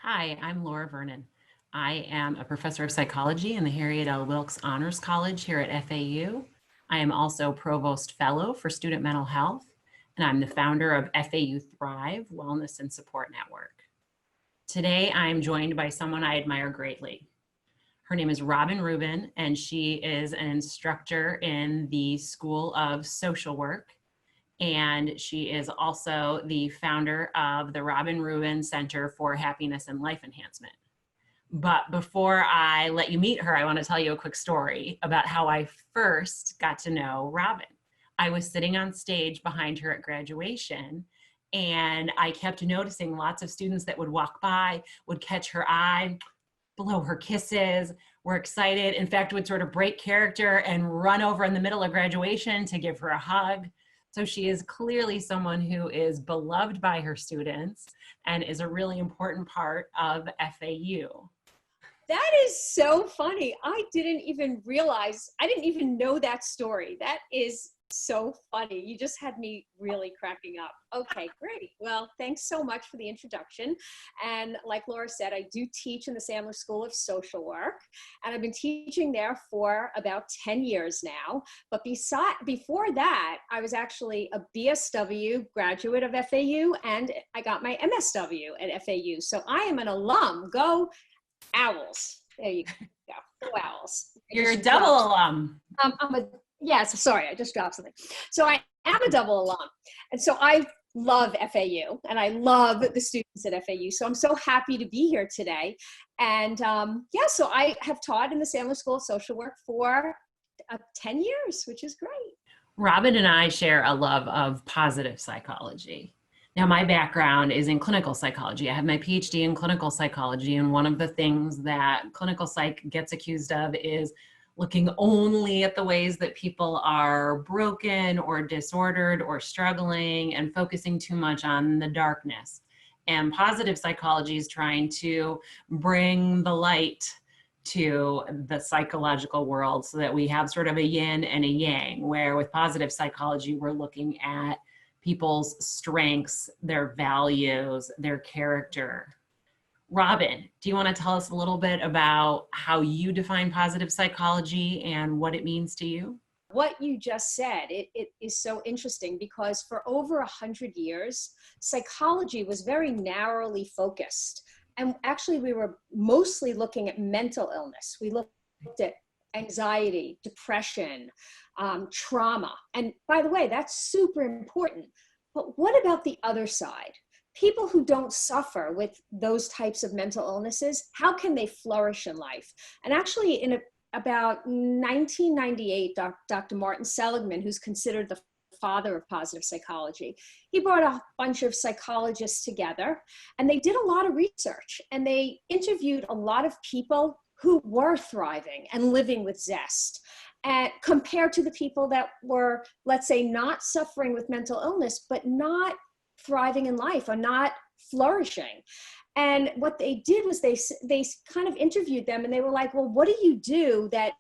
Hi, I'm Laura Vernon. I am a professor of psychology in the Harriet L. Wilkes Honors College here at FAU. I am also Provost Fellow for Student Mental Health, and I'm the founder of FAU Thrive Wellness and Support Network. Today, I am joined by someone I admire greatly. Her name is Rubin, and she is an instructor in the School of Social Work, and she is also the founder of the Rubin Center for Happiness and Life Enhancement. But before I let you meet her, I want to tell you a quick story about how I first got to know Rubin. I was sitting on stage behind her at graduation, and I kept noticing lots of students that would walk by, would catch her eye, blow her kisses, were excited, in fact, would sort of break character and run over in the middle of graduation to give her a hug. So she is clearly someone who is beloved by her students and is a really important part of FAU. That is so funny. I didn't even know that story. That is so funny. You just had me really cracking up. Okay, great. Well, thanks so much for the introduction. And like Laura said, I do teach in the Sandler School of Social Work, and I've been teaching there for about 10 years now. But before that, I was actually a BSW graduate of FAU, and I got my MSW at FAU. So I am an alum. Go Owls. There you go. Go Owls. You're a double alum. Yes, sorry, I just dropped something. So I am a double alum. And so I love FAU and I love the students at FAU. So I'm so happy to be here today. And so I have taught in the Sandler School of Social Work for 10 years, which is great. Rubin and I share a love of positive psychology. Now, my background is in clinical psychology. I have my PhD in clinical psychology, and one of the things that clinical psych gets accused of is looking only at the ways that people are broken or disordered or struggling and focusing too much on the darkness. And positive psychology is trying to bring the light to the psychological world so that we have sort of a yin and a yang, where with positive psychology, we're looking at people's strengths, their values, their character. Rubin, do you want to tell us a little bit about how you define positive psychology and what it means to you? What you just said, it is so interesting because for over 100 years, psychology was very narrowly focused. And actually, we were mostly looking at mental illness. We looked at anxiety, depression, trauma. And by the way, that's super important. But what about the other side? People who don't suffer with those types of mental illnesses, how can they flourish in life? And actually, in about 1998, Dr. Martin Seligman, who's considered the father of positive psychology, he brought a bunch of psychologists together, and they did a lot of research, and they interviewed a lot of people who were thriving and living with zest, and compared to the people that were, let's say, not suffering with mental illness, but not thriving in life or not flourishing. And what they did was they kind of interviewed them, and they were like, well, what do you do that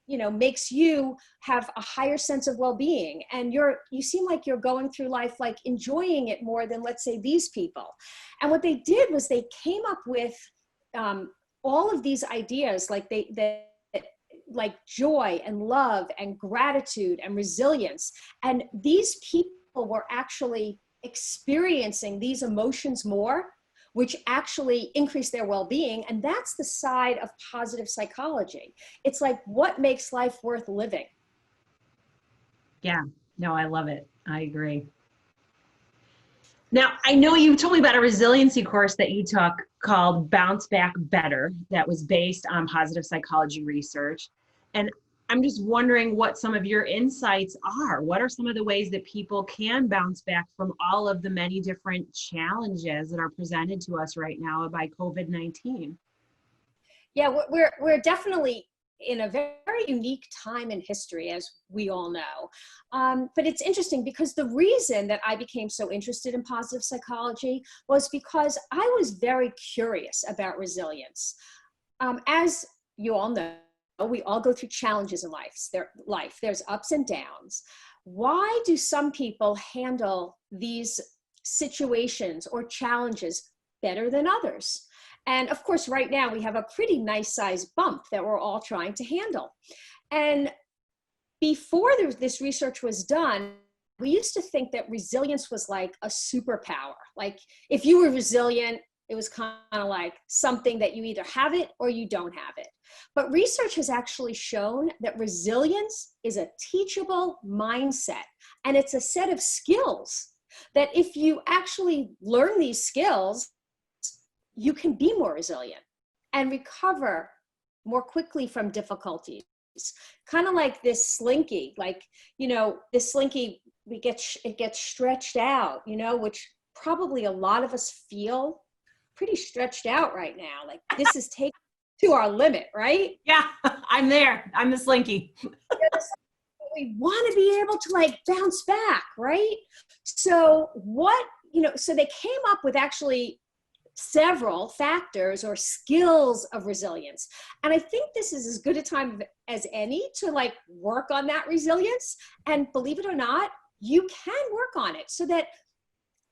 makes you have a higher sense of well-being? And you seem like you're going through life like enjoying it more than, let's say, these people. And what they did was they came up with all of these ideas, like joy and love and gratitude and resilience. And these people were actually experiencing these emotions more, which actually increase their well-being. And that's the side of positive psychology. It's like, what makes life worth living? Yeah, no, I love it. I agree. Now, I know you told me about a resiliency course that you took called Bounce Back Better that was based on positive psychology research. And I'm just wondering what some of your insights are. What are some of the ways that people can bounce back from all of the many different challenges that are presented to us right now by COVID-19? Yeah, we're definitely in a very unique time in history, as we all know. But it's interesting because the reason that I became so interested in positive psychology was because I was very curious about resilience. As you all know, we all go through challenges in life. There's ups and downs. Why do some people handle these situations or challenges better than others? And of course, right now we have a pretty nice sized bump that we're all trying to handle. And before this research was done, we used to think that resilience was like a superpower. Like if you were resilient, it was kind of like something that you either have it or you don't have it. But research has actually shown that resilience is a teachable mindset, and it's a set of skills that if you actually learn these skills, you can be more resilient and recover more quickly from difficulties. Kind of like this slinky, like, this slinky, it gets stretched out, which probably a lot of us feel pretty stretched out right now. Like this is taken to our limit, right? Yeah, I'm there. I'm the slinky. We want to be able to like bounce back, right? So so they came up with actually several factors or skills of resilience. And I think this is as good a time as any to like work on that resilience. And believe it or not, you can work on it so that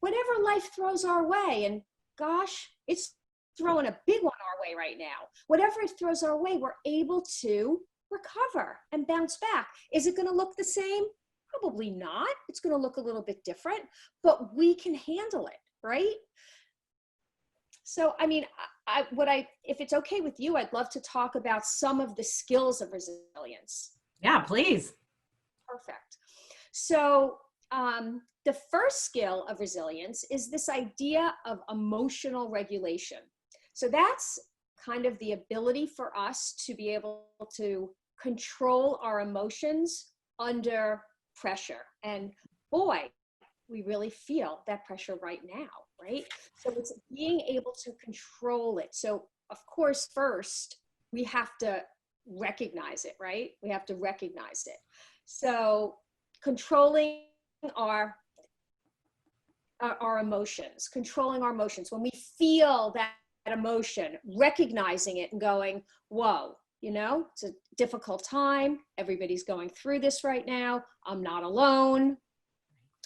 whenever life throws our way, and gosh, it's throwing a big one our way right now, whatever it throws our way, we're able to recover and bounce back. Is it going to look the same? Probably not. It's going to look a little bit different, but we can handle it, right? So, I mean, if it's okay with you, I'd love to talk about some of the skills of resilience. Yeah, please. Perfect. So, the first skill of resilience is this idea of emotional regulation. So that's kind of the ability for us to be able to control our emotions under pressure. And boy, we really feel that pressure right now, right? So it's being able to control it. So of course, first we have to recognize it, right? We have to recognize it. So controlling our emotions, controlling our emotions. When we feel that emotion, recognizing it and going, whoa, it's a difficult time. Everybody's going through this right now. I'm not alone.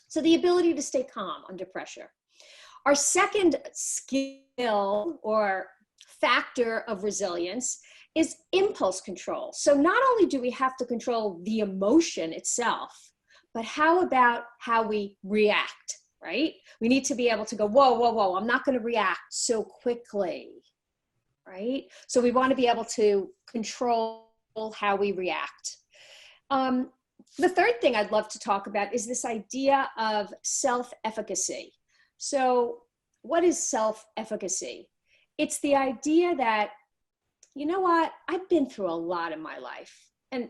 So the ability to stay calm under pressure. Our second skill or factor of resilience is impulse control. So not only do we have to control the emotion itself, but how about how we react, right? We need to be able to go, whoa, whoa, whoa, I'm not going to react so quickly, right? So we want to be able to control how we react. The third thing I'd love to talk about is this idea of self-efficacy. So what is self-efficacy? It's the idea that, you know what, I've been through a lot in my life, and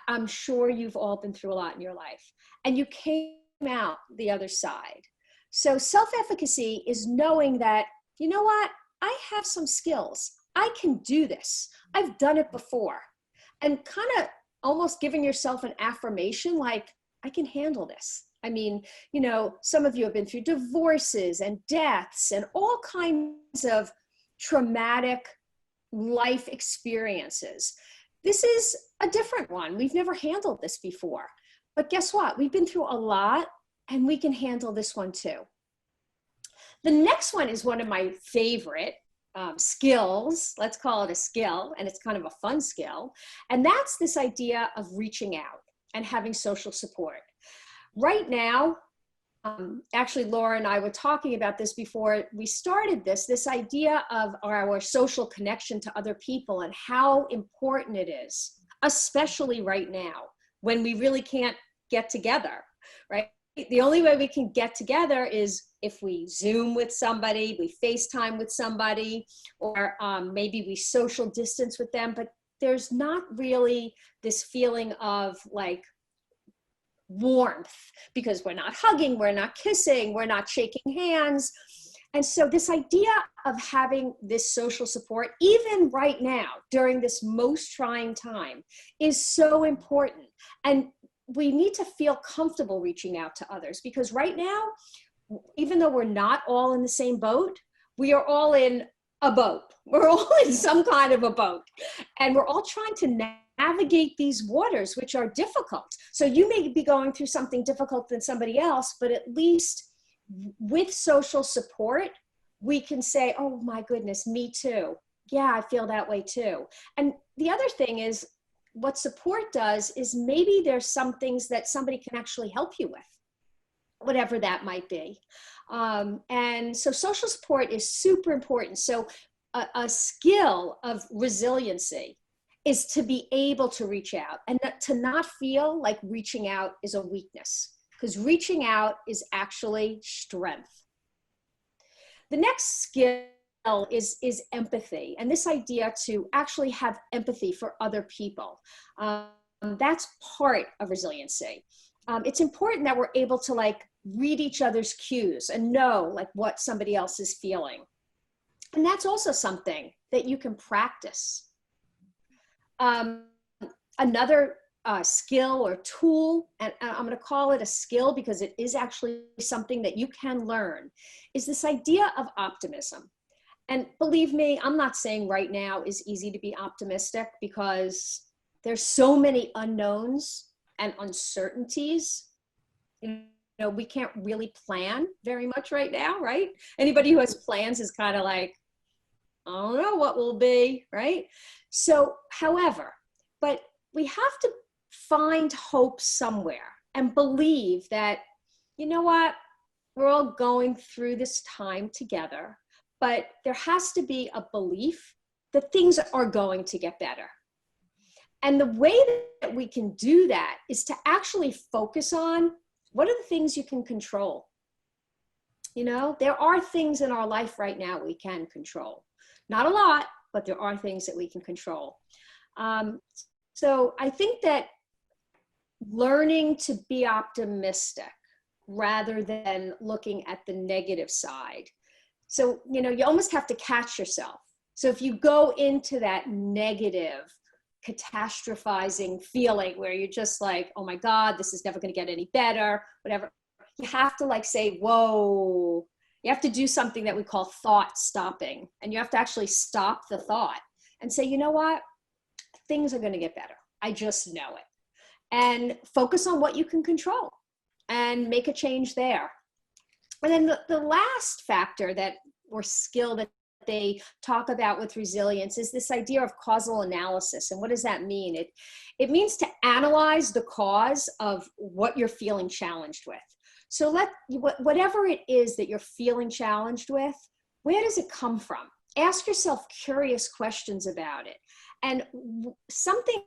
I'm sure you've all been through a lot in your life, and you came out the other side. So self-efficacy is knowing that, you know what, I have some skills. I can do this. I've done it before. And kind of almost giving yourself an affirmation like, I can handle this. I mean, some of you have been through divorces and deaths and all kinds of traumatic life experiences. This is a different one. We've never handled this before. But guess what? We've been through a lot, and we can handle this one too. The next one is one of my favorite skills. Let's call it a skill, and it's kind of a fun skill. And that's this idea of reaching out and having social support. Right now, actually, Laura and I were talking about this before we started this idea of our social connection to other people and how important it is, especially right now when we really can't get together, right? The only way we can get together is if we Zoom with somebody, we FaceTime with somebody, or maybe we social distance with them, but there's not really this feeling of like warmth because we're not hugging, we're not kissing, we're not shaking hands. And so this idea of having this social support, even right now, during this most trying time, is so important. And we need to feel comfortable reaching out to others because right now, even though we're not all in the same boat, we are all in a boat. We're all in some kind of a boat. And we're all trying to navigate these waters, which are difficult. So you may be going through something difficult than somebody else, but at least with social support, we can say, oh my goodness, me too. Yeah, I feel that way too. And the other thing is, what support does is maybe there's some things that somebody can actually help you with, whatever that might be. And so social support is super important. So a skill of resiliency is to be able to reach out and to not feel like reaching out is a weakness, because reaching out is actually strength. The next skill is empathy, and this idea to actually have empathy for other people. That's part of resiliency. It's important that we're able to like read each other's cues and know like what somebody else is feeling. And that's also something that you can practice. Another skill or tool, and I'm going to call it a skill because it is actually something that you can learn, is this idea of optimism. And believe me, I'm not saying right now is easy to be optimistic, because there's so many unknowns and uncertainties. You know, we can't really plan very much right now, right? Anybody who has plans is kind of like, I don't know what will be, right? So, however, but we have to find hope somewhere and believe that, you know what, we're all going through this time together, but there has to be a belief that things are going to get better. And the way that we can do that is to actually focus on what are the things you can control. You know, there are things in our life right now we can control. Not a lot, but there are things that we can control. So I think that learning to be optimistic rather than looking at the negative side. So, you know, you almost have to catch yourself. So if you go into that negative, catastrophizing feeling where you're just like, oh my God, this is never going to get any better, whatever, you have to like say, whoa, you have to do something that we call thought stopping. And you have to actually stop the thought and say, you know what? Things are going to get better. I just know it. And focus on what you can control and make a change there. And then the last factor that, or skill that they talk about with resilience, is this idea of causal analysis. And what does that mean? It means to analyze the cause of what you're feeling challenged with. So whatever it is that you're feeling challenged with, where does it come from? Ask yourself curious questions about it. And something,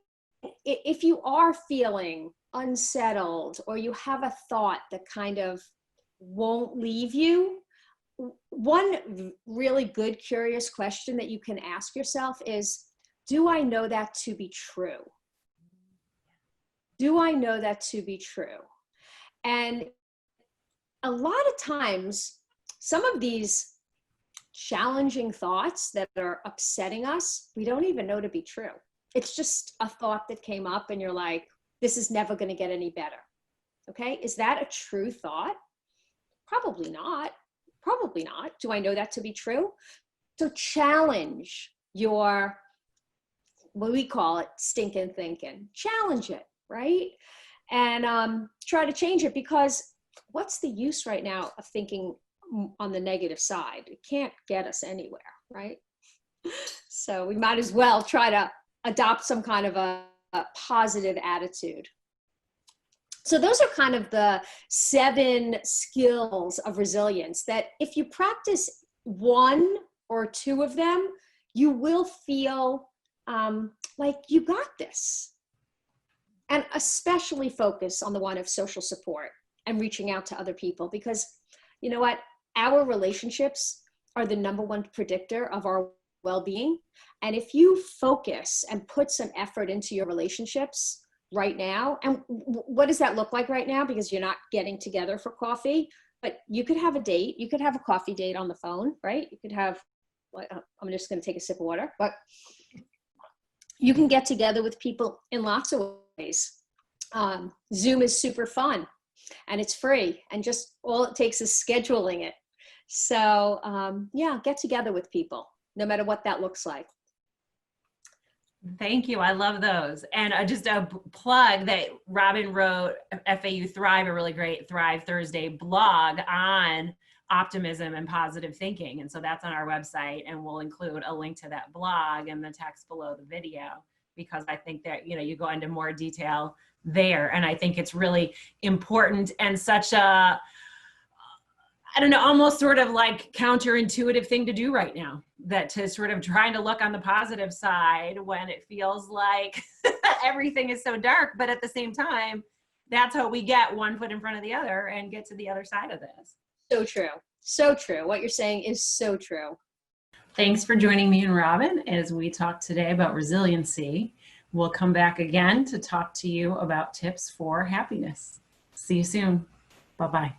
if you are feeling unsettled or you have a thought that kind of won't leave you, one really good curious question that you can ask yourself is, do I know that to be true? Do I know that to be true? And a lot of times, some of these challenging thoughts that are upsetting us, we don't even know to be true. It's just a thought that came up and you're like, this is never going to get any better. Okay, is that a true thought? Probably not. Probably not. Do I know that to be true? So challenge your, what we call it, stinking thinking. Challenge it, right? And try to change it, because what's the use right now of thinking on the negative side? It can't get us anywhere, right? So we might as well try to adopt some kind of a positive attitude. So those are kind of the 7 skills of resilience that if you practice 1 or 2 of them, you will feel like you got this. And especially focus on the one of social support and reaching out to other people, because you know what? Our relationships are the #1 predictor of our well-being. And if you focus and put some effort into your relationships right now, and what does that look like right now? Because you're not getting together for coffee, but you could have a date. You could have a coffee date on the phone, right? You could have, I'm just going to take a sip of water, but you can get together with people in lots of ways. Zoom is super fun and it's free, and just all it takes is scheduling it. So yeah, get together with people, no matter what that looks like. Thank you. I love those. And just a plug that Robin wrote FAU Thrive, a really great Thrive Thursday blog on optimism and positive thinking. And so that's on our website, and we'll include a link to that blog and the text below the video, because I think that, you know, you go into more detail there. And I think it's really important and such a, I don't know, almost sort of like counterintuitive thing to do right now, that to sort of trying to look on the positive side when it feels like everything is so dark. But at the same time, that's how we get one foot in front of the other and get to the other side of this. So true. So true. What you're saying is so true. Thanks for joining me and Robin as we talk today about resiliency. We'll come back again to talk to you about tips for happiness. See you soon. Bye-bye.